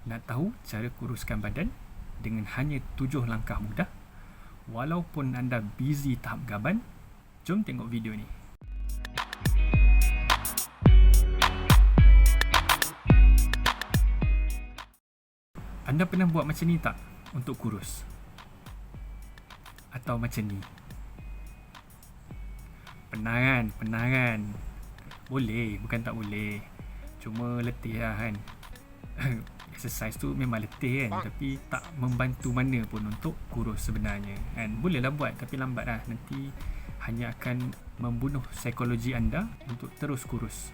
Nak tahu cara kuruskan badan dengan hanya 7 langkah mudah? Walaupun anda busy tahap gaban, jom tengok video ni. Anda pernah buat macam ni tak untuk kurus? Atau macam ni? Pernah kan? Boleh, bukan tak boleh. Cuma letih lah kan. Exercise tu memang letih kan, tapi tak membantu mana pun untuk kurus sebenarnya kan. Bolehlah buat tapi lambat lah. Nanti hanya akan membunuh psikologi anda untuk terus kurus.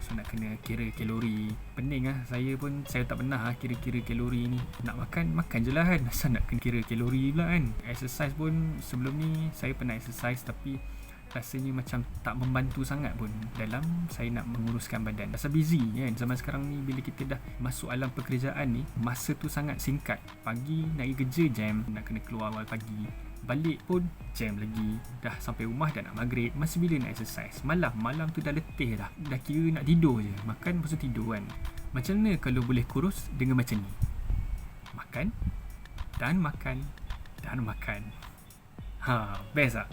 So nak kena kira kalori, pening lah. Saya tak pernah lah kira-kira kalori ni. Nak makan je lah kan. Asal nak kena kira kalori pula kan. Exercise pun sebelum ni saya pernah exercise, tapi rasanya macam tak membantu sangat pun dalam saya nak menguruskan badan. Rasa busy kan zaman sekarang ni. Bila kita dah masuk alam pekerjaan ni, masa tu sangat singkat. Pagi nak pergi kerja jam, nak kena keluar awal pagi, balik pun jam lagi. Dah sampai rumah dah nak maghrib, masih bila nak exercise. Malam tu dah letih dah kira nak tidur je. Makan lepas tu tidur kan. Macam mana kalau boleh kurus dengan macam ni? Makan dan makan dan makan. Best tak?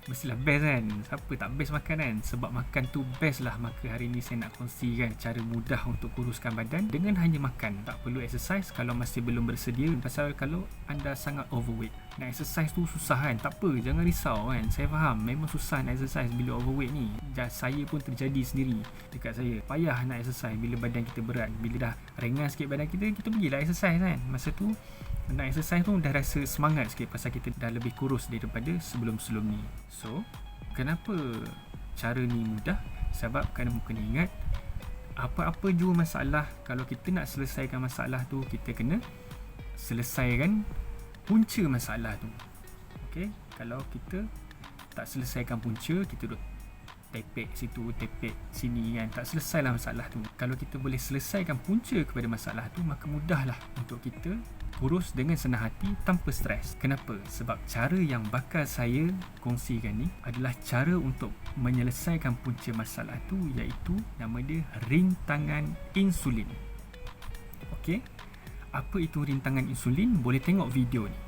Mestilah best kan. Siapa tak best makan kan? Sebab makan tu best lah. Maka hari ni saya nak kongsikan cara mudah untuk kuruskan badan dengan hanya makan. Tak perlu exercise kalau masih belum bersedia. Pasal kalau anda sangat overweight, nak exercise tu susah kan. Tak apa, jangan risau kan. Saya faham memang susah nak exercise bila overweight ni. Saya pun terjadi sendiri dekat saya. Payah nak exercise bila badan kita berat. Bila dah ringan sikit badan kita pergilah exercise kan. Masa tu nak exercise tu dah rasa semangat sikit pasal kita dah lebih kurus daripada sebelum-sebelum ni. So, kenapa cara ni mudah? Sebab kena ingat, apa-apa jua masalah, kalau kita nak selesaikan masalah tu, kita kena selesaikan punca masalah tu. Okay? Kalau kita tak selesaikan punca, kita duduk tepek situ, tepek sini kan, tak selesailah masalah tu. Kalau kita boleh selesaikan punca kepada masalah tu, maka mudahlah untuk kita kurus dengan senang hati tanpa stres. Kenapa? Sebab cara yang bakal saya kongsikan ni adalah cara untuk menyelesaikan punca masalah tu, iaitu nama dia rintangan insulin. Okey? Apa itu rintangan insulin? Boleh tengok video ni.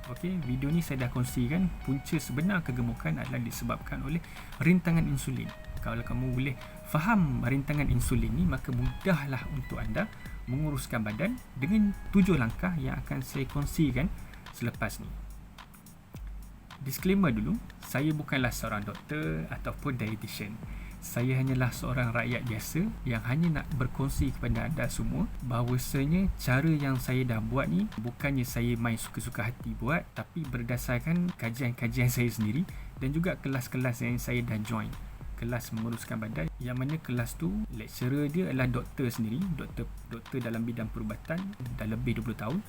Okey, video ni saya dah kongsikan punca sebenar kegemukan adalah disebabkan oleh rintangan insulin. Kalau kamu boleh faham rintangan insulin ni, maka mudahlah untuk anda menguruskan badan dengan 7 langkah yang akan saya kongsikan selepas ni. Disclaimer dulu, saya bukanlah seorang doktor ataupun dietitian. Saya hanyalah seorang rakyat biasa yang hanya nak berkongsi kepada anda semua bahawasanya cara yang saya dah buat ni bukannya saya main suka-suka hati buat, tapi berdasarkan kajian-kajian saya sendiri dan juga kelas-kelas yang saya dah join. Kelas menguruskan badan, yang mana kelas tu lecturer dia adalah doktor sendiri, doktor dalam bidang perubatan dah lebih 20 tahun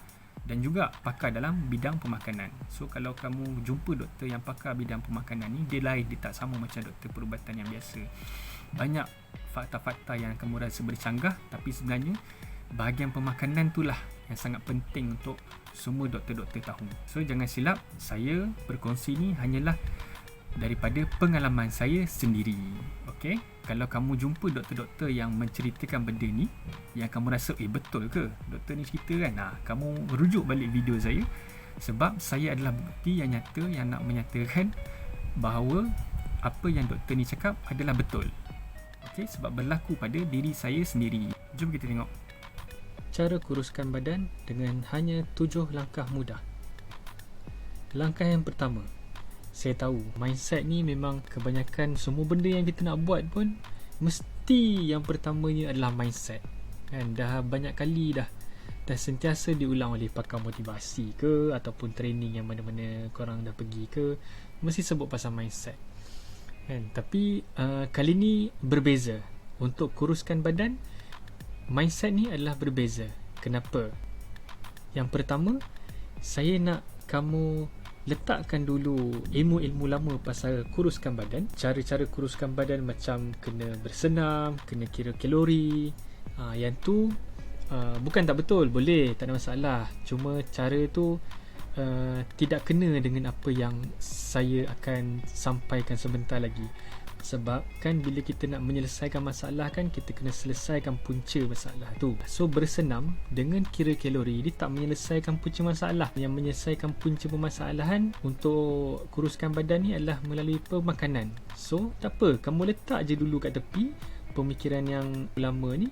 dan juga pakar dalam bidang pemakanan. So kalau kamu jumpa doktor yang pakar bidang pemakanan ni, dia lain, dia tak sama macam doktor perubatan yang biasa. Banyak fakta-fakta yang kamu rasa bercanggah, tapi sebenarnya bahagian pemakanan tu lah yang sangat penting untuk semua doktor-doktor tahu. So jangan silap, saya berkongsi ni hanyalah daripada pengalaman saya sendiri. Okey, kalau kamu jumpa doktor-doktor yang menceritakan benda ni yang kamu rasa betul ke doktor ni cerita kan, kamu rujuk balik video saya, sebab saya adalah bukti yang nyata yang nak menyatakan bahawa apa yang doktor ni cakap adalah betul. Okey, sebab berlaku pada diri saya sendiri. Jom kita tengok cara kuruskan badan dengan hanya 7 langkah mudah. Langkah yang pertama, saya tahu mindset ni memang kebanyakan semua benda yang kita nak buat pun mesti yang pertamanya adalah mindset kan. Dah banyak kali dah sentiasa diulang oleh pakar motivasi ke ataupun training yang mana-mana korang dah pergi ke, mesti sebut pasal mindset kan. Tapi kali ni berbeza. Untuk kuruskan badan, mindset ni adalah berbeza. Kenapa? Yang pertama, saya nak kamu letakkan dulu ilmu-ilmu lama pasal kuruskan badan. Cara-cara kuruskan badan macam kena bersenam, kena kira kalori. Yang tu bukan tak betul, boleh, tak ada masalah. Cuma cara tu tidak kena dengan apa yang saya akan sampaikan sebentar lagi. Sebab kan bila kita nak menyelesaikan masalah kan, kita kena selesaikan punca masalah tu. So bersenam dengan kira kalori, dia tak menyelesaikan punca masalah. Yang menyelesaikan punca permasalahan untuk kuruskan badan ni adalah melalui pemakanan. So tak apa, kamu letak je dulu kat tepi pemikiran yang lama ni,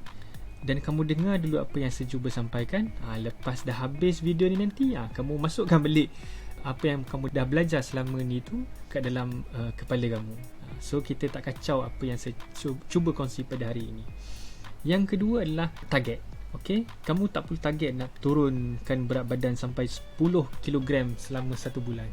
dan kamu dengar dulu apa yang saya cuba sampaikan. Lepas dah habis video ni nanti, kamu masukkan balik apa yang kamu dah belajar selama ni tu kat dalam kepala kamu. So kita tak kacau apa yang saya cuba kongsi pada hari ini. Yang kedua adalah target. Okay, kamu tak perlu target nak turunkan berat badan sampai 10 kg selama 1 bulan.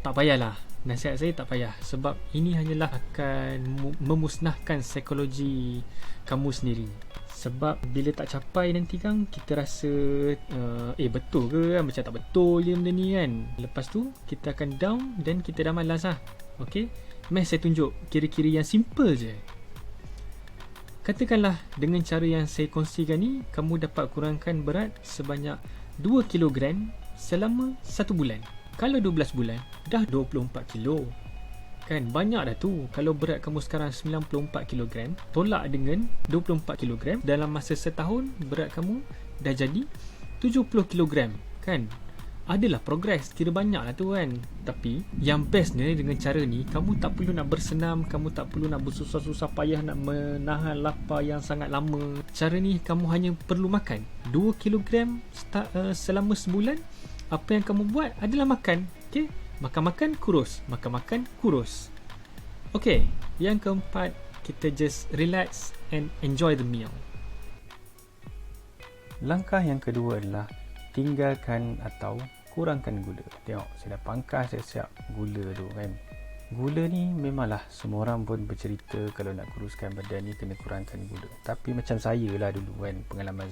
Tak payahlah. Nasihat saya tak payah. Sebab ini hanyalah akan memusnahkan psikologi kamu sendiri. Sebab bila tak capai nanti kan, kita rasa betul ke kan, macam tak betul je benda ni kan. Lepas tu kita akan down dan kita dah malas lah. Okay, mari saya tunjuk kira-kira yang simple je. Katakanlah dengan cara yang saya kongsikan ni, kamu dapat kurangkan berat sebanyak 2 kg selama 1 bulan. Kalau 12 bulan, dah 24 kilo. Kan banyak dah tu. Kalau berat kamu sekarang 94 kg, tolak dengan 24 kg, dalam masa setahun berat kamu dah jadi 70 kg. Kan? Adalah progres, kira banyak lah tu kan. Tapi yang bestnya dengan cara ni, kamu tak perlu nak bersenam, kamu tak perlu nak bersusah-susah payah nak menahan lapar yang sangat lama. Cara ni kamu hanya perlu makan 2 kg selama sebulan. Apa yang kamu buat adalah makan. Okay? Makan-makan kurus, makan-makan kurus. Okay, yang keempat, kita just relax and enjoy the meal. Langkah yang kedua adalah tinggalkan atau kurangkan gula. Tengok, saya dah pangkas siap-siap gula tu kan. Gula ni memanglah semua orang pun bercerita kalau nak kuruskan badan ni kena kurangkan gula. Tapi macam saya lah dulu kan, pengalaman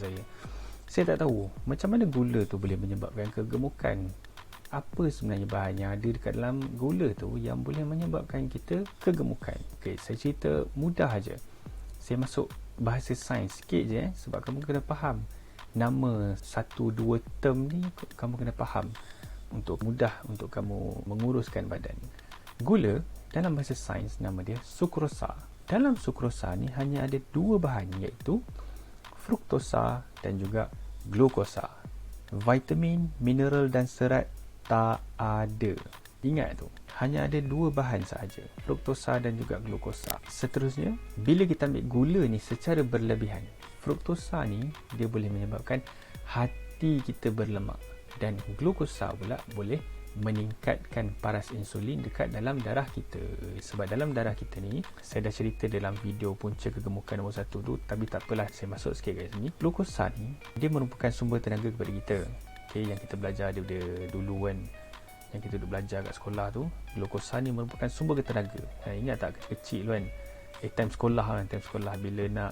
saya tak tahu macam mana gula tu boleh menyebabkan kegemukan. Apa sebenarnya bahan yang ada dekat dalam gula tu yang boleh menyebabkan kita kegemukan. Okay, saya cerita mudah aja. Saya masuk bahasa sains sikit je sebab kamu kena faham nama 1-2 term ni, kamu kena faham untuk mudah untuk kamu menguruskan badan. Gula dalam bahasa sains nama dia sukrosa. Dalam sukrosa ni hanya ada 2 bahan, iaitu fruktosa dan juga glukosa. Vitamin, mineral dan serat tak ada. Ingat tu, hanya ada 2 bahan sahaja, fruktosa dan juga glukosa. Seterusnya, bila kita ambil gula ni secara berlebihan, fruktosa ni dia boleh menyebabkan hati kita berlemak, dan glukosa pula boleh meningkatkan paras insulin dekat dalam darah kita. Sebab dalam darah kita ni, saya dah cerita dalam video punca kegemukan nombor 1 tu, tapi tak apalah, saya masuk sikit kat sini. Glukosa ni dia merupakan sumber tenaga kepada kita. Okay, yang kita belajar daripada dulu kan, yang kita duduk belajar kat sekolah tu, glukosa ni merupakan sumber tenaga. Ingat tak kecil-kecil kan, time sekolah bila nak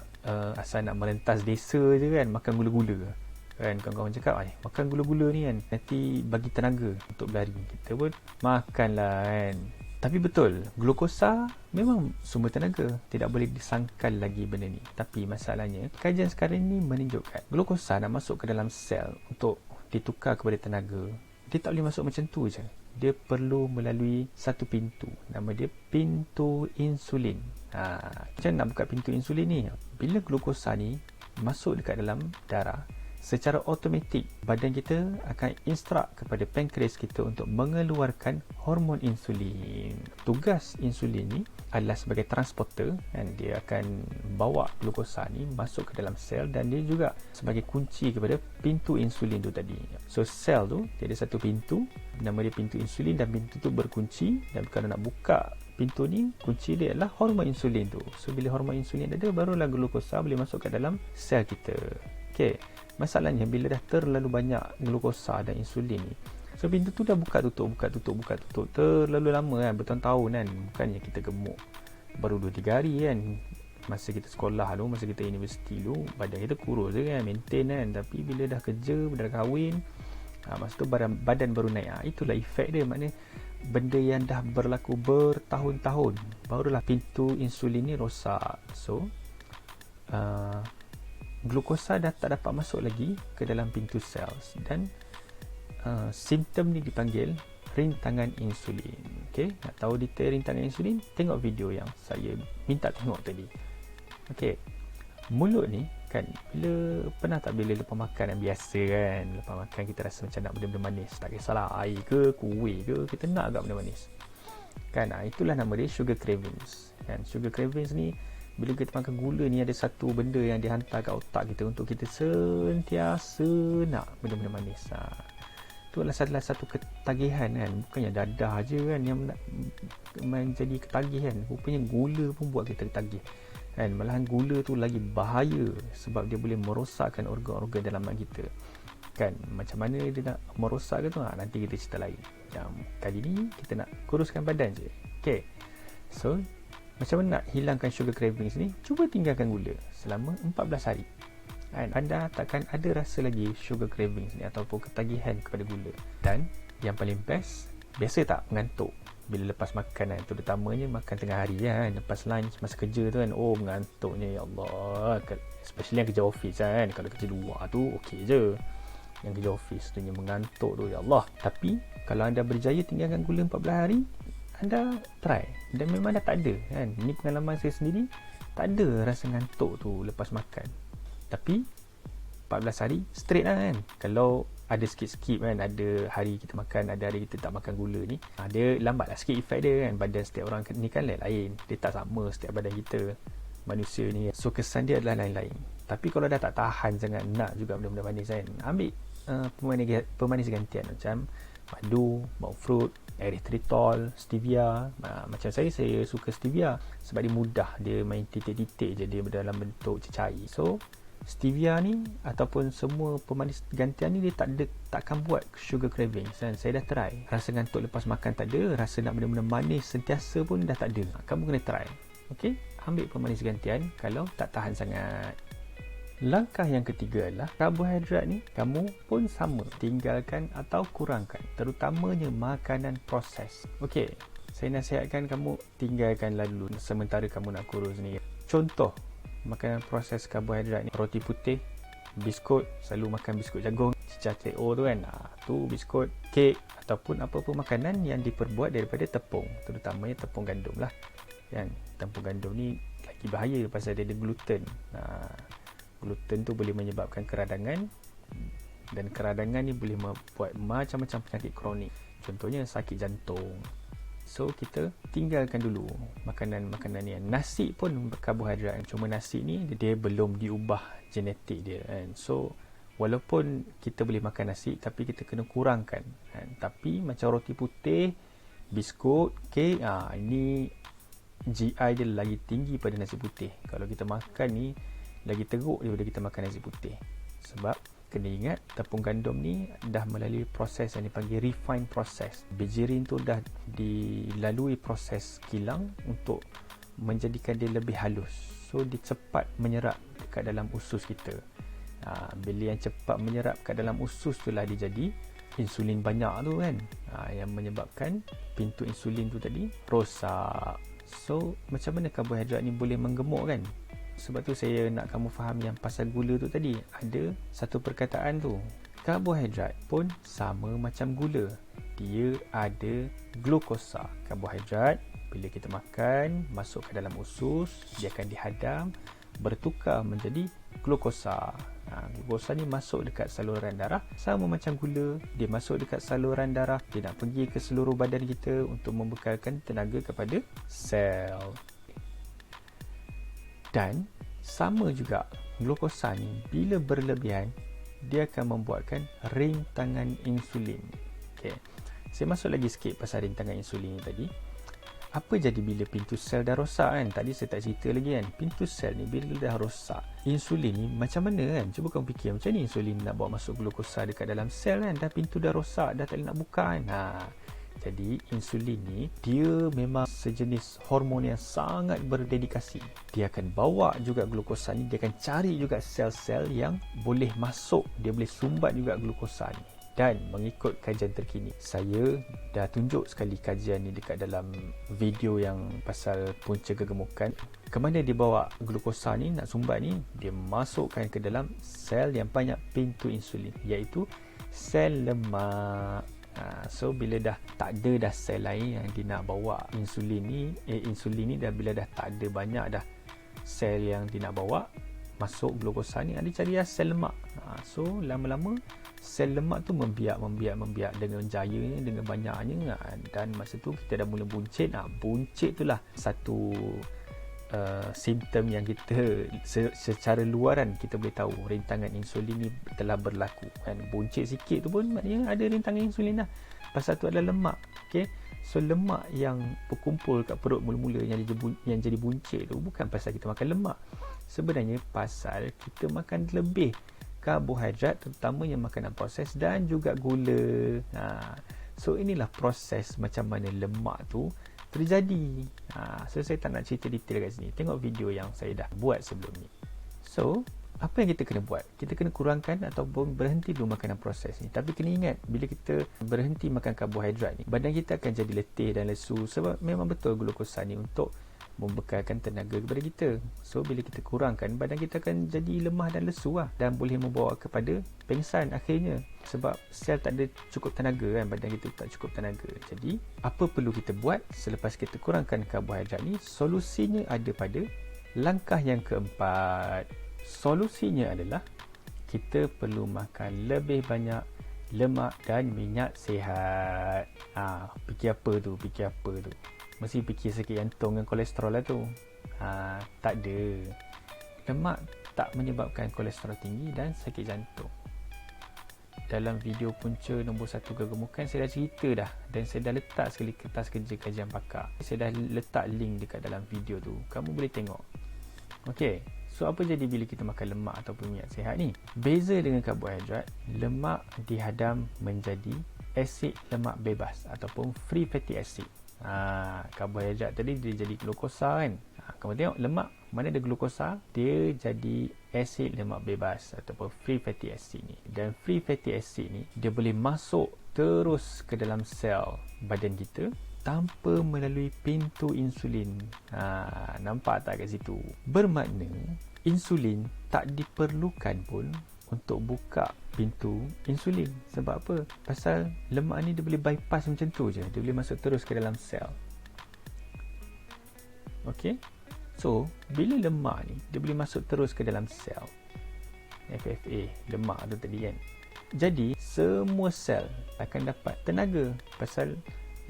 asal nak merentas desa je kan, makan gula-gula kan, kawan-kawan cakap makan gula-gula ni kan nanti bagi tenaga untuk berlari. Kita pun makanlah kan. Tapi betul, glukosa memang sumber tenaga, tidak boleh disangkal lagi benda ni. Tapi masalahnya, kajian sekarang ni menunjukkan glukosa nak masuk ke dalam sel untuk ditukar kepada tenaga, dia tak boleh masuk macam tu je. Dia perlu melalui satu pintu, nama dia pintu insulin. Macam nak buka pintu insulin ni? Bila glukosa ni masuk dekat dalam darah, secara automatik badan kita akan instruct kepada pankreas kita untuk mengeluarkan hormon insulin. Tugas insulin ni adalah sebagai transporter, dan dia akan bawa glukosa ni masuk ke dalam sel, dan dia juga sebagai kunci kepada pintu insulin tu tadi. So sel tu dia ada satu pintu, nama dia pintu insulin, dan pintu tu berkunci, dan kalau nak buka pintu ni, kunci dia adalah hormon insulin tu. So bila hormon insulin ada, barulah glukosa boleh masuk ke dalam sel kita. Okay, masalahnya bila dah terlalu banyak glukosa dan insulin ni, so pintu tu dah buka tutup terlalu lama kan, bertahun-tahun kan. Bukannya kita gemuk baru 2-3 hari kan. Masa kita sekolah tu, masa kita universiti tu, badan kita kurus je kan, maintain kan. Tapi bila dah kerja, dah kahwin, masa tu badan baru naik. Itulah efek dia, maknanya benda yang dah berlaku bertahun-tahun, barulah pintu insulin ni rosak. So glukosa dah tak dapat masuk lagi ke dalam pintu sel, dan simptom ni dipanggil rintangan insulin. Okey, nak tahu detail rintangan insulin? Tengok video yang saya minta tengok tadi. Okey, mulut ni kan, bila lepas makan yang biasa kan, lepas makan kita rasa macam nak benda-benda manis, tak kisahlah air ke kuih ke, kita nak agak benda manis kan. Itulah nama dia sugar cravings kan. Sugar cravings ni bila kita makan gula ni, ada satu benda yang dihantar kat otak kita untuk kita sentiasa nak benda-benda manis. Itu adalah salah satu ketagihan kan. Bukannya dadah je kan yang menjadi ketagihan, rupanya gula pun buat kita ketagih kan. Malahan gula tu lagi bahaya sebab dia boleh merosakkan organ-organ dalaman kita kan. Macam mana dia nak merosak ke tu, nanti kita cerita lain. Yang kali ni kita nak kuruskan badan je. Okay, so macam mana nak hilangkan sugar cravings ni? Cuba tinggalkan gula selama 14 hari kan. Anda takkan ada rasa lagi sugar cravings ni ataupun ketagihan kepada gula. Dan yang paling best, biasa tak mengantuk bila lepas makan kan, terutamanya makan tengah hari kan, lepas lunch masa kerja tu kan, mengantuknya ya Allah. Especially yang kerja office kan. Kalau kerja luar tu okey je, yang kerja office tu yang mengantuk tu ya Allah. Tapi kalau anda berjaya tinggalkan gula 14 hari, anda try dan memang dah tak ada kan. Ini pengalaman saya sendiri, tak ada rasa ngantuk tu lepas makan. Tapi 14 hari straight lah kan. Kalau ada skip kan, ada hari kita makan, ada hari kita tak makan gula ni, dia lambat lah sikit efek dia kan. Badan setiap orang ni kan lain-lain, dia tak sama setiap badan kita manusia ni, so kesan dia adalah lain-lain. Tapi kalau dah tak tahan sangat nak juga benda-benda manis kan, ambil pemanis gantian macam madu, monk fruit, erythritol, stevia. Macam saya suka stevia sebab dia mudah, dia main titik-titik je, dia dalam bentuk cecair. So stevia ni ataupun semua pemanis gantian ni, dia takkan buat sugar cravings kan. Saya dah try, rasa ngantuk lepas makan tak ada, rasa nak benda-benda manis sentiasa pun dah tak ada. Kamu kena try. Okey, ambil pemanis gantian kalau tak tahan sangat. Langkah yang ketiga adalah karbohidrat ni kamu pun sama, tinggalkan atau kurangkan, terutamanya makanan proses. Okey, saya nasihatkan kamu tinggalkanlah dulu sementara kamu nak kurus ni. Contoh makanan proses karbohidrat ni, roti putih, biskut, selalu makan biskut jagung, cicah Teo tu kan, tu biskut, kek ataupun apa-apa makanan yang diperbuat daripada tepung, terutamanya tepung gandum lah kan. Tepung gandum ni lagi bahaya pasal dia ada gluten. Gluten tu boleh menyebabkan keradangan, dan keradangan ni boleh membuat macam-macam penyakit kronik, contohnya sakit jantung. So kita tinggalkan dulu makanan-makanan ni. Nasi pun karbohidrat, cuma nasi ni dia belum diubah genetik dia kan. So walaupun kita boleh makan nasi, tapi kita kena kurangkan kan. Tapi macam roti putih, biskut, kek, ini GI dia lagi tinggi pada nasi putih. Kalau kita makan ni lagi teruk daripada kita makan nasi putih. Sebab kena ingat, tepung gandum ni dah melalui proses yang dipanggil refined process. Bijirin tu dah dilalui proses kilang untuk menjadikan dia lebih halus. So dia cepat menyerap dekat dalam usus kita. Bila yang cepat menyerap kat dalam usus tu lah dia jadi insulin banyak tu kan, yang menyebabkan pintu insulin tu tadi rosak. So macam mana karbohidrat ni boleh menggemuk kan? Sebab tu saya nak kamu faham yang pasal gula tu tadi. Ada satu perkataan tu, karbohidrat pun sama macam gula, dia ada glukosa. Karbohidrat bila kita makan masuk ke dalam usus, dia akan dihadam, bertukar menjadi glukosa. Glukosa ni masuk dekat saluran darah, sama macam gula, dia masuk dekat saluran darah, dia nak pergi ke seluruh badan kita untuk membekalkan tenaga kepada sel. Dan sama juga glukosa ni bila berlebihan, dia akan membuatkan rintangan insulin. Okay, saya masuk lagi sikit pasal rintangan insulin ni tadi. Apa jadi bila pintu sel dah rosak kan? Tadi saya tak cerita lagi kan. Pintu sel ni bila dah rosak, insulin ni macam mana kan? Cuba kamu fikir, macam ni insulin nak bawa masuk glukosa dekat dalam sel kan? Dah pintu dah rosak, dah tak boleh nak buka kan? Jadi insulin ni dia memang sejenis hormon yang sangat berdedikasi. Dia akan bawa juga glukosa ni, dia akan cari juga sel-sel yang boleh masuk, dia boleh sumbat juga glukosa ni. Dan mengikut kajian terkini, saya dah tunjuk sekali kajian ni dekat dalam video yang pasal punca kegemukan, ke mana dia bawa glukosa ni, nak sumbat ni, dia masukkan ke dalam sel yang banyak pintu insulin, iaitu sel lemak. So bila dah tak ada dah sel lain yang dia nak bawa insulin ni dah, bila dah tak ada banyak dah sel yang dia nak bawa masuk glukosa ni, dia cari sel lemak. So lama-lama sel lemak tu membiak dengan jayanya, dengan banyaknya, dan masa tu kita dah mula buncit. Buncit tu lah satu simptom yang kita secara luaran kita boleh tahu rintangan insulin ni telah berlaku kan. Buncit sikit tu pun maknanya ada rintangan insulin dah. Pasal tu adalah lemak. Okay, so lemak yang berkumpul kat perut mula-mula yang jadi buncit tu bukan pasal kita makan lemak, sebenarnya pasal kita makan lebih karbohidrat, terutamanya makanan proses dan juga gula. So inilah proses macam mana lemak tu terjadi. So saya tak nak cerita detail kat sini. Tengok video yang saya dah buat sebelum ni. So apa yang kita kena buat? Kita kena kurangkan ataupun berhenti dulu makanan proses ni. Tapi kena ingat, bila kita berhenti makan karbohidrat ni, badan kita akan jadi letih dan lesu, sebab memang betul glukosa ni untuk membekalkan tenaga kepada kita. So bila kita kurangkan, badan kita akan jadi lemah dan lesu lah, dan boleh membawa kepada pengsan akhirnya, sebab sel tak ada cukup tenaga kan, badan kita tak cukup tenaga. Jadi apa perlu kita buat selepas kita kurangkan karbohidrat ni? Solusinya ada pada langkah yang keempat. Solusinya adalah kita perlu makan lebih banyak lemak dan minyak sihat. Fikir apa tu? Mesti fikir sakit jantung dan kolesterol lah tu. Tak ada. Lemak tak menyebabkan kolesterol tinggi dan sakit jantung. Dalam video punca nombor 1 kegemukan saya dah cerita dah, dan saya dah letak sekali kertas kerja kajian pakar. Saya dah letak link dekat dalam video tu, kamu boleh tengok. Okey, so apa jadi bila kita makan lemak ataupun minyak sihat ni? Beza dengan karbohidrat, lemak dihadam menjadi asid lemak bebas ataupun free fatty acid. Karbohidrat tadi dia jadi glukosa kan. Kamu tengok lemak, mana ada glukosa, dia jadi asid lemak bebas ataupun free fatty acid ni. Dan free fatty acid ni dia boleh masuk terus ke dalam sel badan kita tanpa melalui pintu insulin. Nampak tak kat situ? Bermakna insulin tak diperlukan pun untuk buka pintu insulin. Sebab apa? Pasal lemak ni dia boleh bypass macam tu je. Dia boleh masuk terus ke dalam sel. Okey? So, bila lemak ni dia boleh masuk terus ke dalam sel, FFA, lemak tu tadi kan. Jadi, semua sel akan dapat tenaga pasal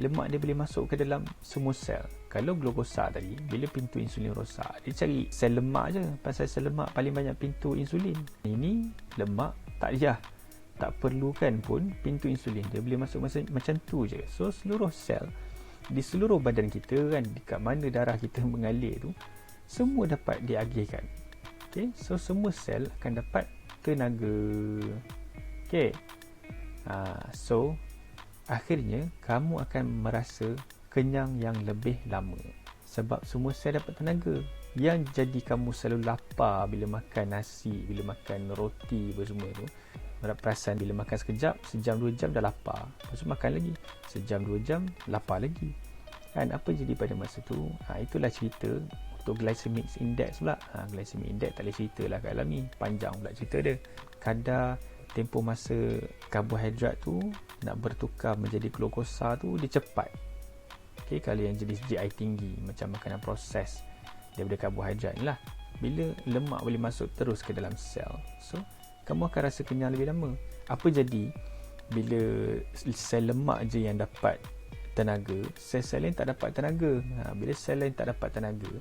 lemak dia boleh masuk ke dalam semua sel. Kalau glukosa tadi, bila pintu insulin rosak, dia cari sel lemak je, pasal sel lemak paling banyak pintu insulin. Ini lemak tak payah, tak perlukan pun pintu insulin, dia boleh masuk macam tu je. So seluruh sel di seluruh badan kita kan, dekat mana darah kita mengalir tu, semua dapat diagihkan. Okay? So semua sel akan dapat tenaga. Okay? So akhirnya kamu akan merasa kenyang yang lebih lama sebab semua sel dapat tenaga. Yang jadi kamu selalu lapar bila makan nasi, bila makan roti apa semua tu, perasan bila makan sekejap, sejam 2 jam dah lapar, lepas tu makan lagi sejam 2 jam lapar lagi kan. Apa jadi pada masa tu? Itulah cerita untuk glycemic index pula. Glycemic index tak boleh cerita lah kat dalam ni, panjang pula cerita dia. Kadar tempoh masa karbohidrat tu nak bertukar menjadi glukosa tu dia cepat. Okay, kalau yang jenis GI tinggi macam makanan proses daripada karbohidrat ni lah, bila lemak boleh masuk terus ke dalam sel, so kamu akan rasa kenyang lebih lama. Apa jadi bila sel lemak je yang dapat tenaga, sel-sel lain tak dapat tenaga? Bila sel lain tak dapat tenaga,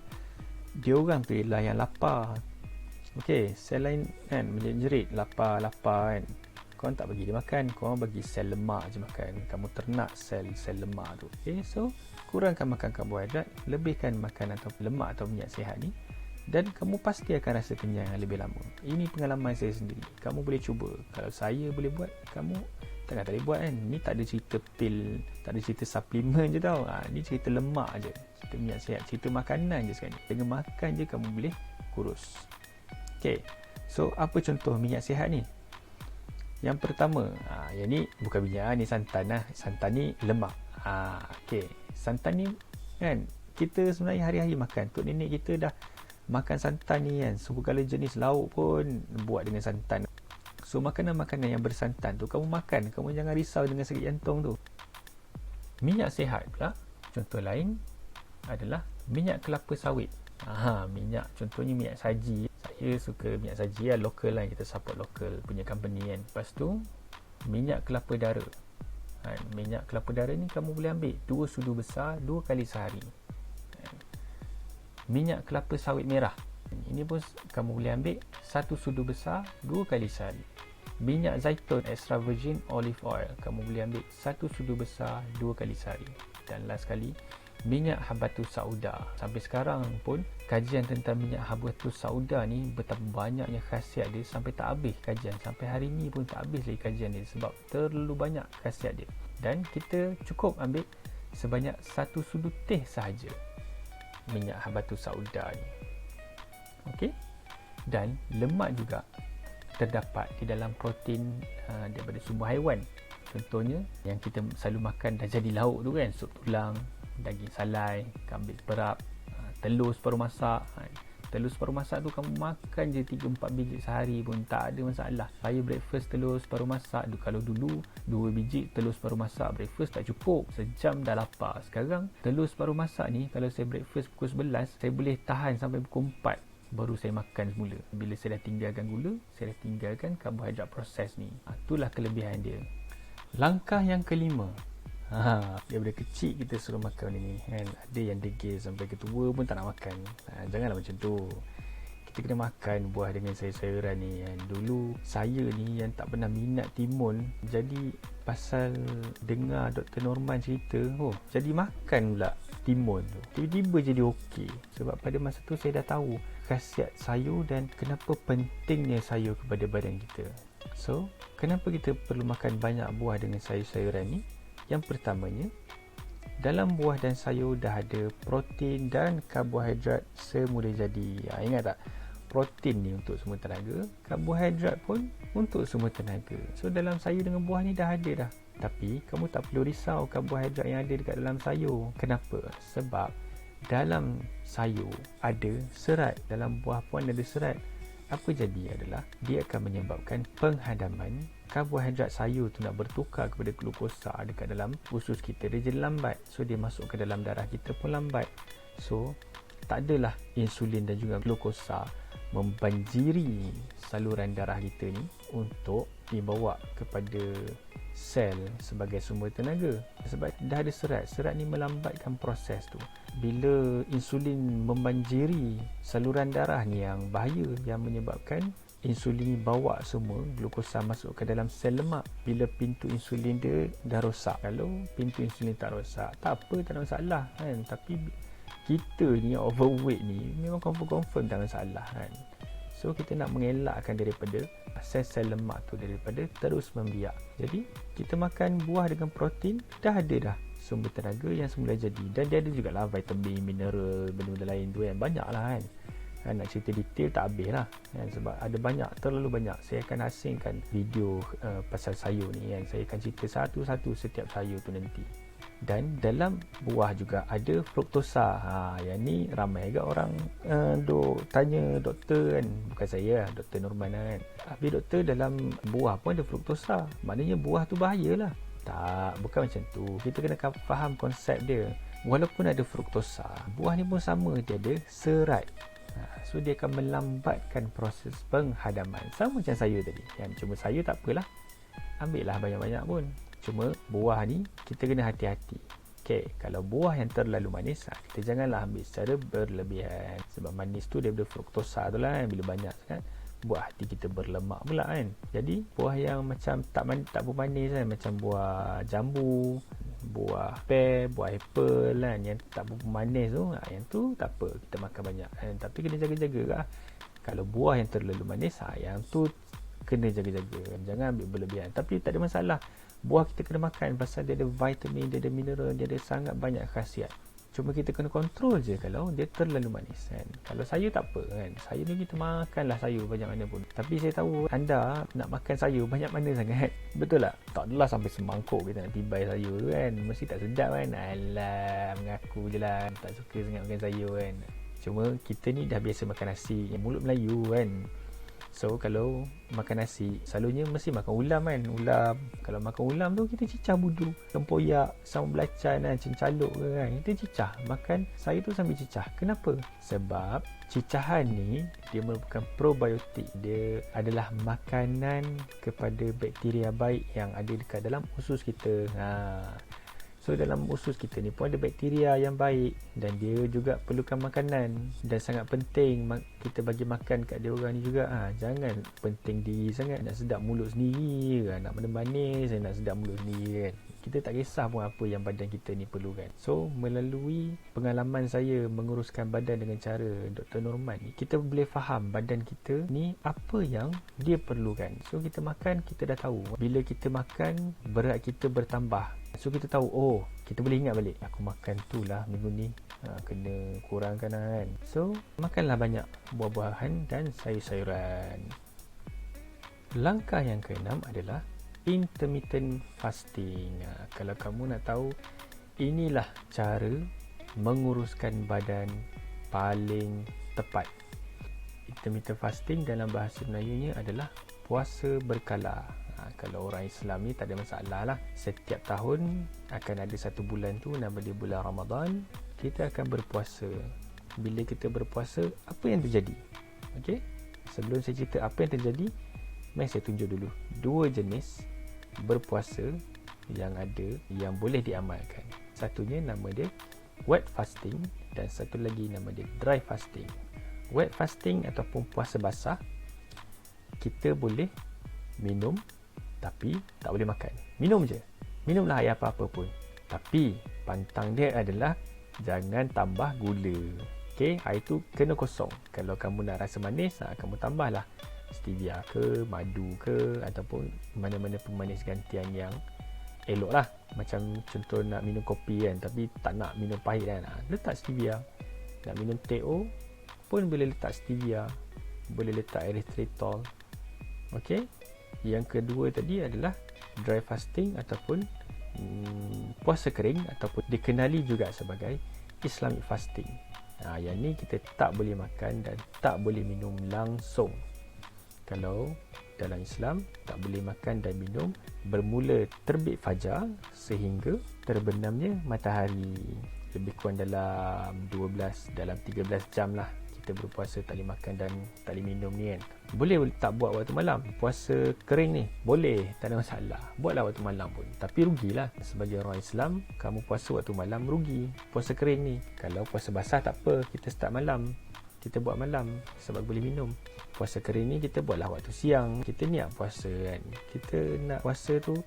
dia orang tu ialah yang lapar. Okey, sel lain kan menjerit lapar kan. Korang tak bagi dia makan, korang bagi sel lemak je makan. Kamu ternak sel lemak tu. Okey, so kurangkan makan karbohidrat, lebihkan makan atau lemak atau minyak sihat ni, dan kamu pasti akan rasa kenyang lebih lama. Ini pengalaman saya sendiri. Kamu boleh cuba. Kalau saya boleh buat, kamu takkan tak boleh buat kan. Ni tak ada cerita pil, tak ada cerita suplemen je tau. Ni cerita lemak je, cerita minyak sihat, cerita makanan je sekarang ni. Dengan makan je kamu boleh kurus. Okay, so apa contoh minyak sihat ni? Yang pertama, yang ni bukan minyak, ni santan lah. Santan ni lemak. Okay, santan ni kan, kita sebenarnya hari-hari makan. Tok nenek kita dah makan santan ni kan. Segala jenis lauk pun buat dengan santan. So makanan-makanan yang bersantan tu kamu makan, kamu jangan risau dengan sakit jantung tu. Minyak sihat pula, contoh lain adalah minyak kelapa sawit. Minyak, contohnya minyak saji. Saya suka minyak saji lah, local lah, kita support local punya company kan. Lepas tu minyak kelapa dara. Minyak kelapa dara ni kamu boleh ambil 2 sudu besar 2 kali sehari. Minyak kelapa sawit merah, ini pun kamu boleh ambil 1 sudu besar 2 kali sehari. Minyak zaitun extra virgin olive oil, kamu boleh ambil 1 sudu besar 2 kali sehari. Dan last sekali, minyak habatus sauda. Sampai sekarang pun kajian tentang minyak habatus sauda ni betapa banyaknya khasiat dia, sampai tak habis kajian. Sampai hari ni pun tak habis lagi kajian dia sebab terlalu banyak khasiat dia. Dan kita cukup ambil sebanyak 1 sudu teh sahaja minyak habatus sauda ni. Okey. Dan lemak juga terdapat di dalam protein daripada sumber haiwan. Contohnya yang kita selalu makan dah jadi lauk tu kan, sup tulang, daging salai, kambing perap, telur separuh masak. Telur separuh masak tu kamu makan je 3-4 biji sehari pun tak ada masalah. Saya breakfast telur separuh masak. Kalau dulu 2 biji telur separuh masak breakfast tak cukup, sejam dah lapar. Sekarang telur separuh masak ni kalau saya breakfast pukul 11, saya boleh tahan sampai pukul 4 baru saya makan semula. Bila saya dah tinggalkan gula, saya dah tinggalkan karbohidrat proses ni. Itulah kelebihan dia. Langkah yang kelima, daripada kecil kita suruh makan benda ni kan. Ada yang degil sampai ketua pun tak nak makan. Janganlah macam tu. Kita kena makan buah dengan sayur-sayuran ni kan. Dulu saya ni yang tak pernah minat timun, jadi pasal dengar Dr. Norman cerita, jadi makan pula timun tu. Tiba-tiba jadi okey. Sebab pada masa tu saya dah tahu khasiat sayur dan kenapa pentingnya sayur kepada badan kita. So, kenapa kita perlu makan banyak buah dengan sayur-sayuran ni? Yang pertamanya, dalam buah dan sayur dah ada protein dan karbohidrat semula jadi. Ingat tak? Protein ni untuk semua tenaga, karbohidrat pun untuk semua tenaga. So dalam sayur dengan buah ni dah ada dah. Tapi kamu tak perlu risau karbohidrat yang ada dekat dalam sayur. Kenapa? Sebab dalam sayur ada serat, dalam buah pun ada serat. Apa jadi adalah dia akan menyebabkan penghadaman karbohidrat sayur tu nak bertukar kepada glukosa dekat dalam usus kita. Dia jadi lambat. So dia masuk ke dalam darah kita pun lambat. So tak adalah insulin dan juga glukosa membanjiri saluran darah kita ni untuk dibawa kepada sel sebagai sumber tenaga. Sebab dah ada serat. Serat ni melambatkan proses tu. Bila insulin membanjiri saluran darah ni yang bahaya, yang menyebabkan insulin ni bawa semua glukosa masuk ke dalam sel lemak. Bila pintu insulin dia dah rosak. Kalau pintu insulin tak rosak, tak apa, tak ada masalah kan. Tapi kita ni overweight ni memang confirm tak masalah kan. So kita nak mengelakkan daripada sel-sel lemak tu daripada terus membiak. Jadi kita makan buah dengan protein, dah ada dah sumber tenaga yang semula jadi. Dan dia ada jugalah vitamin, mineral, benda-benda lain tu yang banyak lah kan. Nak cerita detail tak habis lah kan, sebab ada banyak, terlalu banyak. Saya akan asingkan video pasal sayur ni kan. Saya akan cerita satu-satu setiap sayur tu nanti. Dan dalam buah juga ada fruktosa. Yang ni ramai agak orang duk tanya doktor kan. Bukan saya lah, Dr. Norman lah kan. Habis doktor, dalam buah pun ada fruktosa, maknanya buah tu bahaya lah. Tak, bukan macam tu. Kita kena faham konsep dia. Walaupun ada fruktosa, buah ni pun sama, dia ada serat. So dia akan melambatkan proses penghadaman. Sama macam sayur tadi kan. Cuma sayur tak apalah, ambil lah banyak-banyak pun. Cuma buah ni kita kena hati-hati. Okay, kalau buah yang terlalu manis, kita janganlah ambil secara berlebihan. Sebab manis tu daripada fruktosa tu lah kan. Bila banyak kan, buat hati kita berlemak pula kan. Jadi buah yang macam tak bermanis kan, macam buah jambu, buah pear, buah apple kan, yang tak bermanis tu, yang tu tak apa, kita makan banyak kan. Tapi kena jaga-jaga lah. Kalau buah yang terlalu manis, yang tu kena jaga-jaga kan. Jangan ambil berlebihan. Tapi tak ada masalah, buah kita kena makan pasal dia ada vitamin, dia ada mineral, dia ada sangat banyak khasiat. Cuma kita kena kontrol je kalau dia terlalu manis kan. Kalau sayur tak apa kan, sayur ni kita makanlah sayur banyak mana pun. Tapi saya tahu anda nak makan sayur banyak mana sangat. Betul tak? Tak adalah sampai semangkuk kita nak tibai sayur tu kan. Mesti tak sedap kan. Alah, mengaku je lah tak suka sangat makan sayur kan. Cuma kita ni dah biasa makan nasi, mulut Melayu kan. So kalau makan nasi, selalunya mesti makan ulam kan. Ulam, kalau makan ulam tu kita cicah budu, tempoyak, sambal belacan kan, cincaluk ke kan, kita cicah. Makan sayur tu sambil cicah. Kenapa? Sebab cicahan ni dia merupakan probiotik. Dia adalah makanan kepada bakteria baik yang ada dekat dalam usus kita. So dalam usus kita ni pun ada bakteria yang baik, dan dia juga perlukan makanan, dan sangat penting kita bagi makan kat dia orang ni juga. Jangan penting diri sangat, nak sedap mulut sendiri kan, nak manis, nak sedap mulut sendiri kan. Kita tak kisah pun apa yang badan kita ni perlukan. So melalui pengalaman saya menguruskan badan dengan cara Dr. Norman ni, kita boleh faham badan kita ni apa yang dia perlukan. So kita makan, kita dah tahu bila kita makan berat kita bertambah. So kita tahu, oh kita boleh ingat balik, aku makan tu lah minggu ni, kena kurangkan kan. So makanlah banyak buah-buahan dan sayur-sayuran. Langkah yang keenam adalah intermittent fasting. Kalau kamu nak tahu, inilah cara menguruskan badan paling tepat. Intermittent fasting dalam bahasa Melayunya adalah puasa berkala. Kalau orang Islam ni tak ada masalah lah. Setiap tahun akan ada satu bulan tu, nama dia bulan Ramadan. Kita akan berpuasa. Bila kita berpuasa, apa yang terjadi? Okey? Sebelum saya cerita apa yang terjadi, mari saya tunjuk dulu 2 jenis berpuasa yang ada, yang boleh diamalkan. Satunya nama dia wet fasting, dan satu lagi nama dia dry fasting. Wet fasting ataupun puasa basah, kita boleh minum tapi tak boleh makan. Minum je. Minumlah air apa-apa pun. Tapi pantang dia adalah jangan tambah gula. Okey, air tu kena kosong. Kalau kamu nak rasa manis, kamu tambahlah stevia ke, madu ke, ataupun mana-mana pemanis gantian yang elok lah. Macam contoh nak minum kopi kan, tapi tak nak minum pahit kan, letak stevia. Nak minum teh pun boleh letak stevia, boleh letak erythritol. Okey. Yang kedua tadi adalah dry fasting ataupun puasa kering, ataupun dikenali juga sebagai Islamic fasting. Yang ni kita tak boleh makan dan tak boleh minum langsung. Kalau dalam Islam, tak boleh makan dan minum bermula terbit fajar sehingga terbenamnya matahari. Lebih kurang dalam 13 jam lah kita berpuasa, tak boleh makan dan tak boleh minum ni kan. Boleh tak buat waktu malam. Puasa kering ni boleh, tak ada masalah, buatlah waktu malam pun. Tapi rugilah. Sebagai orang Islam, kamu puasa waktu malam rugi. Puasa kering ni, kalau puasa basah tak apa, kita start malam, kita buat malam sebab boleh minum. Puasa kering ni kita buatlah waktu siang. Kita niat puasa kan, kita nak puasa tu,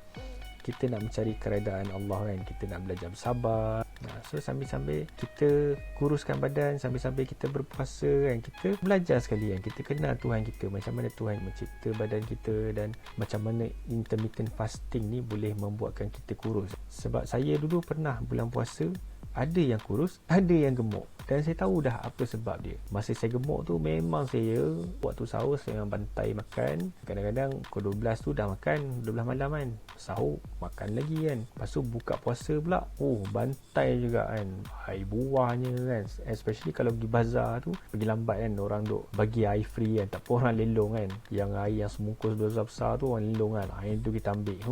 kita nak mencari keredaan Allah kan, kita nak belajar bersabar. So sambil-sambil kita kuruskan badan, sambil-sambil kita berpuasa kan, kita belajar sekali kan, kita kenal Tuhan kita, macam mana Tuhan mencipta badan kita, dan macam mana intermittent fasting ni boleh membuatkan kita kurus. Sebab saya dulu pernah bulan puasa, ada yang kurus, ada yang gemuk, dan saya tahu dah apa sebab dia. Masa saya gemuk tu, memang saya waktu sahur saya memang bantai makan. Kadang-kadang pukul 12 tu dah makan, 12 malam kan, sahur makan lagi kan. Lepas tu buka puasa pula, bantai juga kan, air buahnya kan. Especially kalau pergi bazar tu, pergi lambat kan, orang duk bagi air free kan, tak apa orang lelong kan. Yang air yang semungkus besar-besar tu orang lelong kan, air tu kita ambil.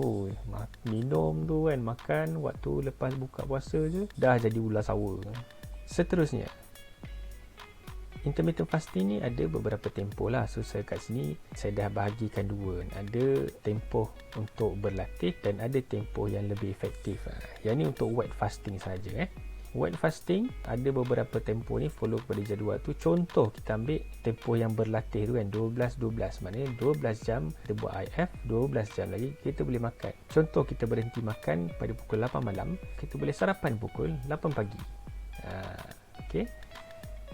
Minum tu kan, makan waktu lepas buka puasa je dah jadi ulas sahur. Seterusnya, intermittent fasting ni ada beberapa tempoh lah. So saya kat sini saya dah bahagikan dua. Ada tempoh untuk berlatih dan ada tempoh yang lebih efektif. Yang ni untuk wet fasting saja. Wet fasting ada beberapa tempoh ni, follow kepada jadual tu. Contoh kita ambil tempoh yang berlatih tu kan, 12-12, maknanya 12 jam kita buat IF, 12 jam lagi kita boleh makan. Contoh kita berhenti makan pada pukul 8 malam, kita boleh sarapan pukul 8 pagi. Okay.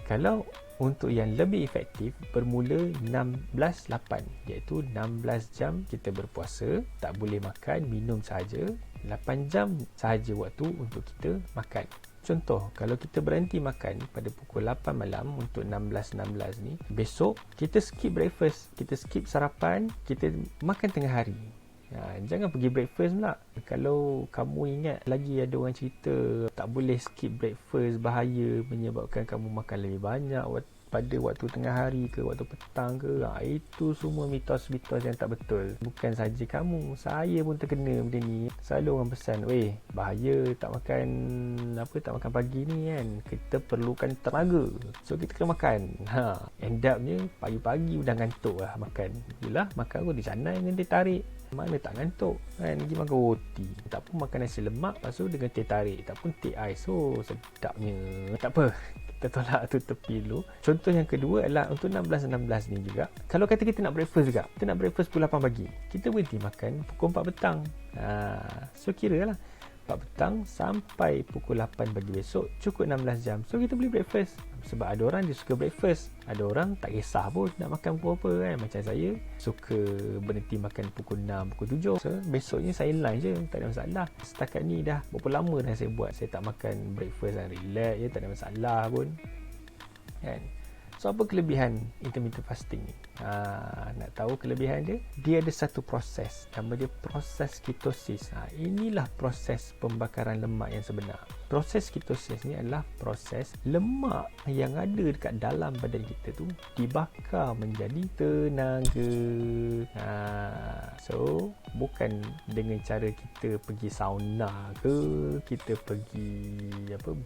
Kalau untuk yang lebih efektif, bermula 16-8, iaitu 16 jam kita berpuasa, tak boleh makan, minum sahaja, 8 jam sahaja waktu untuk kita makan. Contoh, kalau kita berhenti makan pada pukul 8 malam untuk 16-16 ni, besok kita skip breakfast, kita skip sarapan, kita makan tengah hari. Jangan pergi breakfast pula. Kalau kamu ingat lagi ada orang cerita tak boleh skip breakfast, bahaya, menyebabkan kamu makan lebih banyak pada waktu tengah hari ke waktu petang ke, itu semua mitos-mitos yang tak betul. Bukan saja kamu, saya pun terkena benda ni. Selalu orang pesan, weh, bahaya tak makan pagi ni kan, kita perlukan tenaga, so kita kena makan. End upnya pagi-pagi dah ngantuk lah makan. Yelah, makan di sana dengan teh tarik, mana tak ngantuk kan, pergi makan roti, tak pun makan nasi lemak, lepas tu dengan teh tarik, tak pun teh ais, so sedapnya. Tak apa, kita tolak tu tepi dulu. Contoh yang kedua adalah untuk 16-16 ni juga, kalau kata kita nak breakfast juga, kita nak breakfast pukul 8 pagi, kita berhenti makan pukul 4 petang. So kira lah 4 petang sampai pukul 8 pagi besok, cukup 16 jam. So kita boleh breakfast. Sebab ada orang dia suka breakfast, ada orang tak kisah pun nak makan pukul apa kan. Macam saya suka berhenti makan pukul 6, pukul 7. So besoknya saya lunch je, tak ada masalah. Setakat ni dah berapa lama dah saya buat, saya tak makan breakfast dan relax je, tak ada masalah pun kan. So apa kelebihan intermittent fasting ni? Nak tahu kelebihan dia? Dia ada satu proses, nama dia proses ketosis. Inilah proses pembakaran lemak yang sebenar. Proses ketosis ni adalah proses lemak yang ada dekat dalam badan kita tu dibakar menjadi tenaga. So bukan dengan cara kita pergi sauna ke, kita pergi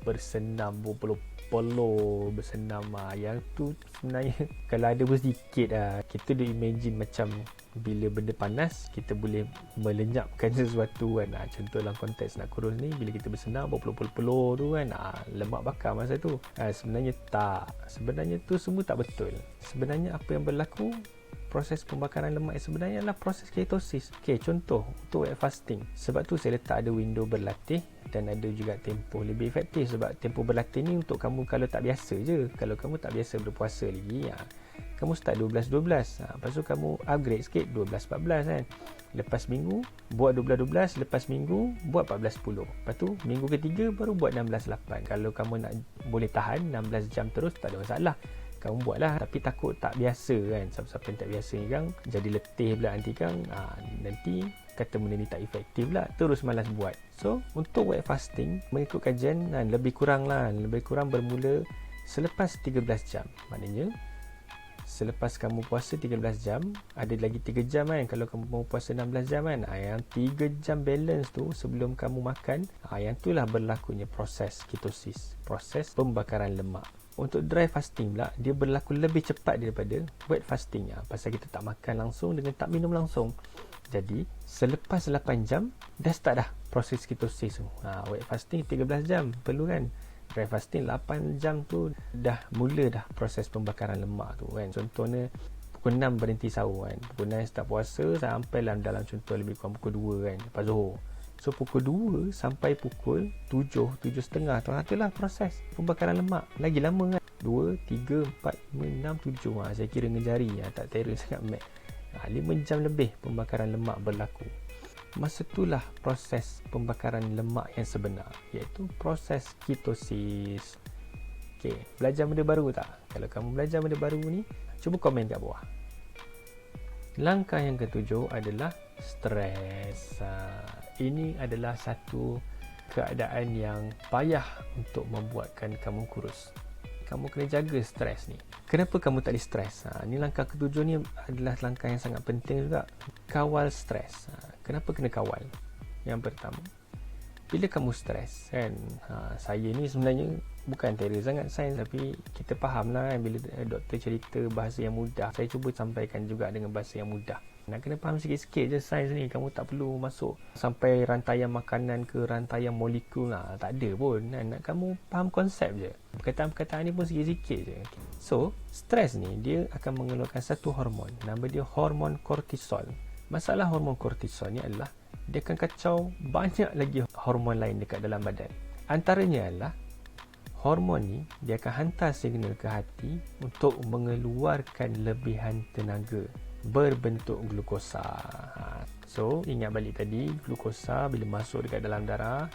bersenam berpeluh bersenam, yang tu sebenarnya kalau ada pun sedikit lah. Kita dah imagine macam bila benda panas kita boleh melenyapkan sesuatu kan. Contoh dalam konteks nak kurus ni, bila kita bersenam berpeluh-peluh tu kan, lemak bakar masa tu. Sebenarnya tak, sebenarnya tu semua tak betul. Sebenarnya apa yang berlaku, proses pembakaran lemak yang sebenarnya adalah proses ketosis. Okey, contoh untuk weight fasting, sebab tu saya letak ada window berlatih dan ada juga tempoh lebih efektif. Sebab tempoh berlatih ni untuk kamu kalau tak biasa je. Kalau kamu tak biasa berpuasa lagi, kamu start 12-12, lepas tu kamu upgrade sikit 12-14 kan. Lepas minggu buat 12-12, lepas minggu buat 14-10, lepas tu minggu ketiga baru buat 16-8. Kalau kamu nak boleh tahan 16 jam terus, tak ada masalah, kamu buatlah. Tapi takut tak biasa kan, siapa-siapa yang tak biasa ni kan jadi letih pula nanti kan, nanti kata benda ni tak efektif lah, terus malas buat. So untuk weight fasting mengikut kajian lebih kurang bermula selepas 13 jam. Maknanya selepas kamu puasa 13 jam, ada lagi 3 jam kan, kalau kamu mau puasa 16 jam kan, yang 3 jam balance tu sebelum kamu makan, yang tu lah berlakunya proses ketosis, proses pembakaran lemak. Untuk dry fasting pula, dia berlaku lebih cepat daripada wet fasting, pasal kita tak makan langsung dengan tak minum langsung. Jadi selepas 8 jam dah start dah proses ketosis tu. Wet fasting 13 jam perlu kan, dry fasting 8 jam tu dah mula dah proses pembakaran lemak tu kan. Contohnya pukul 6 berhenti sahur kan, pukul 6 start puasa sampai dalam contoh lebih kurang pukul 2 kan, lepas zuhur. So pukul 2 sampai pukul 7, 7.30 tu lah proses pembakaran lemak. Lagi lama kan, 2, 3, 4, 5, 6, 7, saya kira dengan jari, tak terror sangat mat. 5 jam lebih pembakaran lemak berlaku. Masa itulah proses pembakaran lemak yang sebenar, iaitu proses ketosis. Okey, belajar benda baru tak? Kalau kamu belajar benda baru ni, cuba komen kat bawah. Langkah yang ketujuh adalah stres. Ini adalah satu keadaan yang payah untuk membuatkan kamu kurus. Kamu kena jaga stres ni. Kenapa kamu tak boleh stres? Ni langkah ketujuh ni adalah langkah yang sangat penting juga. Kawal stres. Kenapa kena kawal? Yang pertama, bila kamu stres kan, saya ni sebenarnya bukan terror sangat sains, tapi kita faham lah kan, bila doktor cerita bahasa yang mudah, saya cuba sampaikan juga dengan bahasa yang mudah. Nak kena faham sikit-sikit je sains ni. Kamu tak perlu masuk sampai rantaian makanan ke rantaian molekul lah, tak ada pun kan. Nak kamu faham konsep je, perkataan-perkataan ni pun sikit-sikit je. So stres ni dia akan mengeluarkan satu hormon, nama dia hormon kortisol. Masalah hormon kortisol ni adalah dia akan kacau banyak lagi hormon lain dekat dalam badan. Antaranya adalah hormon ni dia akan hantar signal ke hati untuk mengeluarkan lebihan tenaga berbentuk glukosa. So ingat balik tadi, glukosa bila masuk dekat dalam darah,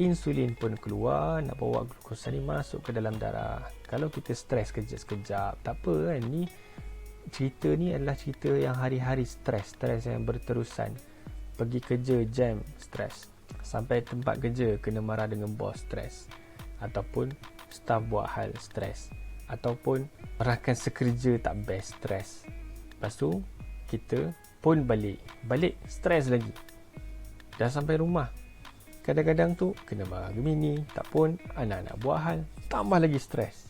insulin pun keluar nak bawa glukosa ni masuk ke dalam darah. Kalau kita stres kejap-kejap, tak apa kan. Ni cerita ni adalah cerita yang hari-hari stres yang berterusan. Pergi kerja jam, stres. Sampai tempat kerja kena marah dengan bos, stres. Ataupun staff buat hal, stres. ataupun rakan sekerja tak best, stres. Lepas tu kita pun balik stres lagi. Dah sampai rumah, kadang-kadang tu kena marah Gemini, tak pun anak-anak buat hal, tambah lagi stres.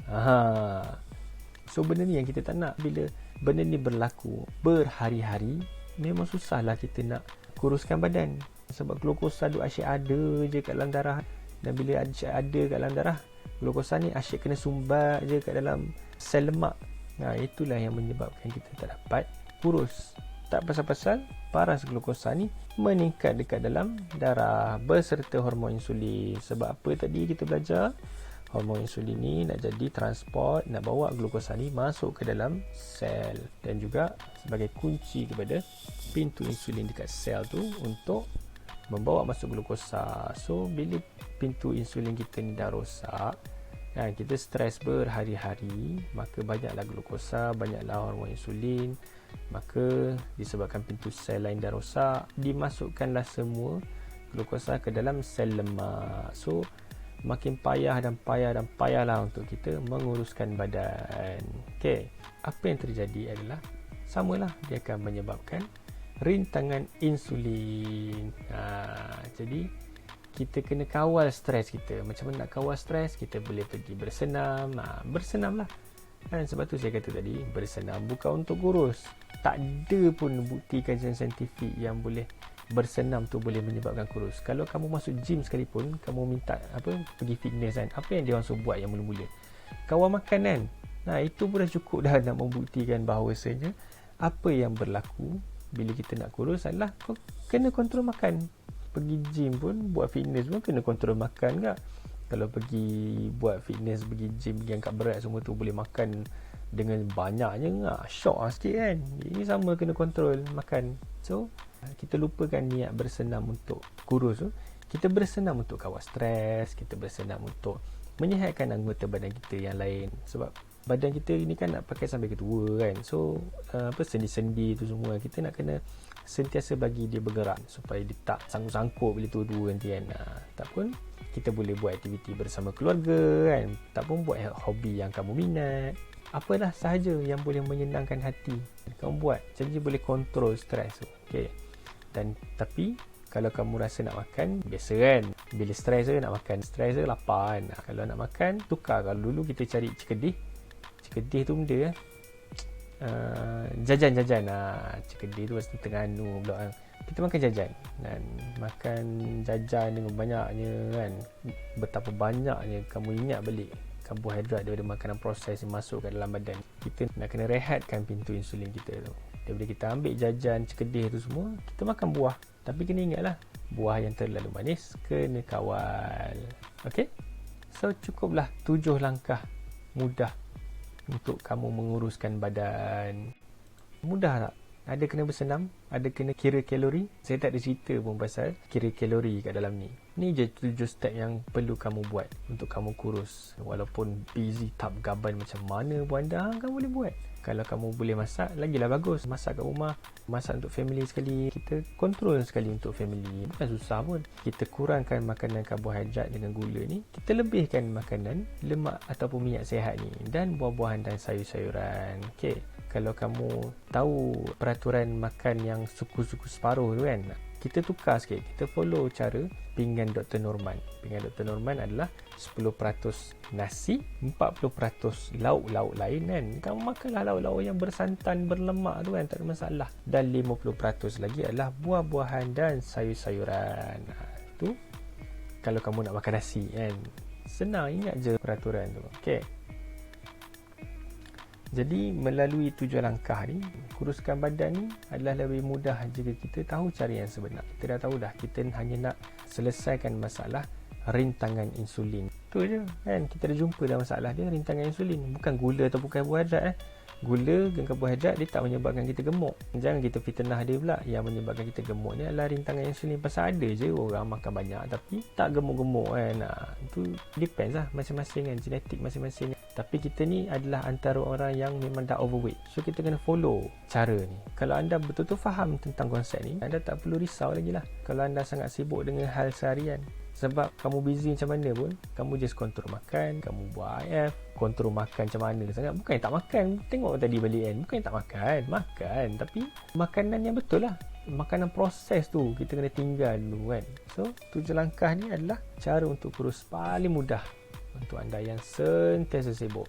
So benda ni yang kita tak nak. Bila benda ni berlaku berhari-hari, memang susahlah kita nak kuruskan badan. Sebab glukosa tu asyik ada je kat dalam darah. Dan bila asyik ada kat dalam darah, glukosa ni asyik kena sumbat je kat dalam sel lemak. Itulah yang menyebabkan kita tak dapat kurus. Tak pasal-pasal paras glukosa ni meningkat dekat dalam darah beserta hormon insulin. Sebab apa tadi kita belajar? Hormon insulin ni nak jadi transport, nak bawa glukosa ni masuk ke dalam sel, dan juga sebagai kunci kepada pintu insulin dekat sel tu untuk membawa masuk glukosa. So bila pintu insulin kita ni dah rosak, kita stres berhari-hari, maka banyaklah glukosa, banyaklah hormon insulin. Maka disebabkan pintu sel lain dah rosak, dimasukkanlah semua glukosa ke dalam sel lemak. So makin payahlah untuk kita menguruskan badan. Apa yang terjadi adalah samalah, dia akan menyebabkan rintangan insulin. Jadi kita kena kawal stres kita. Macam mana nak kawal stres? Kita boleh pergi bersenam. Bersenamlah. Sebab tu saya kata tadi, bersenam bukan untuk kurus. Tak ada pun bukti kajian saintifik yang boleh bersenam tu boleh menyebabkan kurus. Kalau kamu masuk gym sekalipun, kamu minta pergi fitness kan, apa yang dia orang suruh buat yang mula-mula? Kawal makan kan. Itu pun dah cukup dah nak membuktikan bahawasanya apa yang berlaku bila kita nak kurus adalah kau kena kontrol makan. Pergi gym pun, buat fitness pun kena kontrol makan tak? Kalau pergi buat fitness, pergi gym, pergi angkat berat semua tu boleh makan dengan banyaknya, syok sikit kan. Ini sama, kena kontrol makan. So kita lupakan niat bersenam untuk kurus tu. Kita bersenam untuk kawal stres, kita bersenam untuk menyihatkan anggota badan kita yang lain. Sebab badan kita ni kan nak pakai sampai ketua kan. So sendi-sendi tu semua kita nak kena sentiasa bagi dia bergerak supaya dia tak sangkut-sangkut bila tua-tua nanti kan. Tak pun kita boleh buat aktiviti bersama keluarga kan. Tak pun buat hobi yang kamu minat. Apalah sahaja yang boleh menyenangkan hati kamu buat. Jadi boleh kontrol stres tu. Dan tapi kalau kamu rasa nak makan, biasa kan, bila stres je nak makan, stres je lapar kan. Kalau nak makan, tukar. Kalau dulu kita cari cekedih tu benda jajan. Cekedih tu mesti Terengganu pula kan. Kita makan jajan, dan makan jajan dengan banyaknya kan. Betapa banyaknya kamu ingat balik karbohidrat daripada makanan proses yang masuk ke dalam badan. Kita nak kena rehatkan pintu insulin kita tu. Daripada kita ambil jajan, cekedih tu semua, kita makan buah. Tapi kena ingatlah, buah yang terlalu manis kena kawal. So cukuplah 7 langkah mudah untuk kamu menguruskan badan. Mudah tak? Ada kena bersenam, ada kena kira kalori. Saya tak ada cerita pun pasal kira kalori kat dalam ni. Ni je 7 step yang perlu kamu buat untuk kamu kurus. Walaupun busy tak gaban macam mana pun anda, kamu boleh buat. Kalau kamu boleh masak, lagilah bagus. Masak kat rumah, masak untuk family sekali. Kita kontrol sekali untuk family. Bukan susah pun. Kita kurangkan makanan karbohidrat dengan gula ni. Kita lebihkan makanan lemak ataupun minyak sihat ni, dan buah-buahan dan sayur-sayuran. Kalau kamu tahu peraturan makan yang suku-suku separuh tu kan, kita tukar sikit. Kita follow cara pinggan Dr. Norman. Pinggan Dr. Norman adalah 10% nasi, 40% lauk-lauk lain kan. Kamu makanlah lauk-lauk yang bersantan, berlemak tu kan, tak ada masalah. Dan 50% lagi adalah buah-buahan dan sayur-sayuran. Tu kalau kamu nak makan nasi kan. Senang, ingat je peraturan tu. Jadi melalui 7 langkah ni, kuruskan badan ni adalah lebih mudah jika kita tahu cara yang sebenar. Kita dah tahu dah, kita hanya nak selesaikan masalah rintangan insulin. Tu je kan, kita dah jumpa dah masalah dia, rintangan insulin. Bukan gula atau bukan karbohidrat. Gula dan karbohidrat dia tak menyebabkan kita gemuk. Jangan kita fitnah dia pula. Yang menyebabkan kita gemuk ni adalah rintangan insulin. Pasal ada je orang makan banyak tapi tak gemuk-gemuk kan. Itu depends lah, masing-masing kan, genetik masing-masing. Tapi kita ni adalah antara orang yang memang dah overweight. So kita kena follow cara ni. Kalau anda betul-betul faham tentang konsep ni, anda tak perlu risau lagi lah kalau anda sangat sibuk dengan hal seharian. Sebab kamu busy macam mana pun, kamu just kontrol makan, kamu buat IF, kontrol makan macam mana sangat. Bukan tak makan. Tengok tadi balik kan. Bukan tak makan. Makan. Tapi makanan yang betul lah. Makanan proses tu kita kena tinggal dulu kan. So 7 langkah ni adalah cara untuk kurus paling mudah untuk anda yang sentiasa sibuk.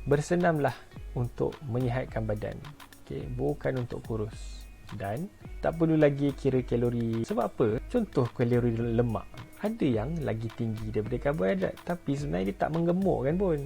Bersenamlah untuk menyihatkan badan. Okay, bukan untuk kurus. Dan tak perlu lagi kira kalori. Sebab apa? Contoh kalori lemak. Ada yang lagi tinggi daripada karbohidrat, tapi sebenarnya dia tak menggemuk kan pun.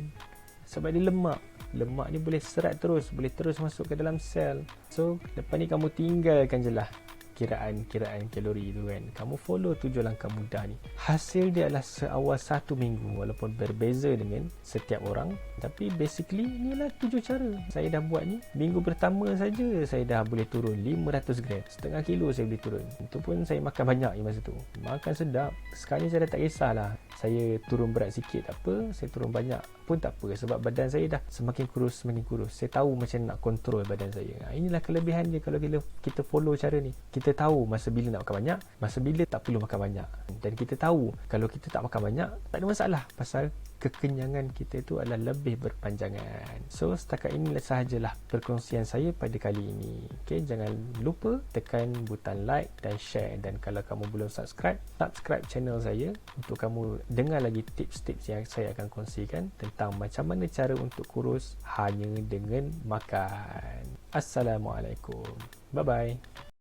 Sebab dia lemak. Lemak ni boleh serat terus, boleh terus masuk ke dalam sel. So, lepas ni kamu tinggalkan je lah kiraan kalori tu kan. Kamu follow 7 langkah mudah ni. Hasil dia adalah seawal 1 minggu, walaupun berbeza dengan setiap orang. Tapi basically inilah 7 cara. Saya dah buat ni. Minggu pertama saja saya dah boleh turun 500 gram. Setengah kilo saya boleh turun. Itu pun saya makan banyak masa tu. Makan sedap. Sekarang ni saya dah tak kisahlah. Saya turun berat sikit tak apa, saya turun banyak pun tak apa, sebab badan saya dah semakin kurus. Saya tahu macam nak kontrol badan saya. Inilah kelebihan dia kalau kita follow cara ni. Kita tahu masa bila nak makan banyak, masa bila tak perlu makan banyak. Dan kita tahu kalau kita tak makan banyak, tak ada masalah, pasal kekenyangan kita itu adalah lebih berpanjangan. So setakat inilah sahajalah perkongsian saya pada kali ini. Okay, jangan lupa tekan butang like dan share. Dan kalau kamu belum subscribe channel saya untuk kamu dengar lagi tips-tips yang saya akan kongsikan tentang macam mana cara untuk kurus hanya dengan makan. Assalamualaikum. Bye bye.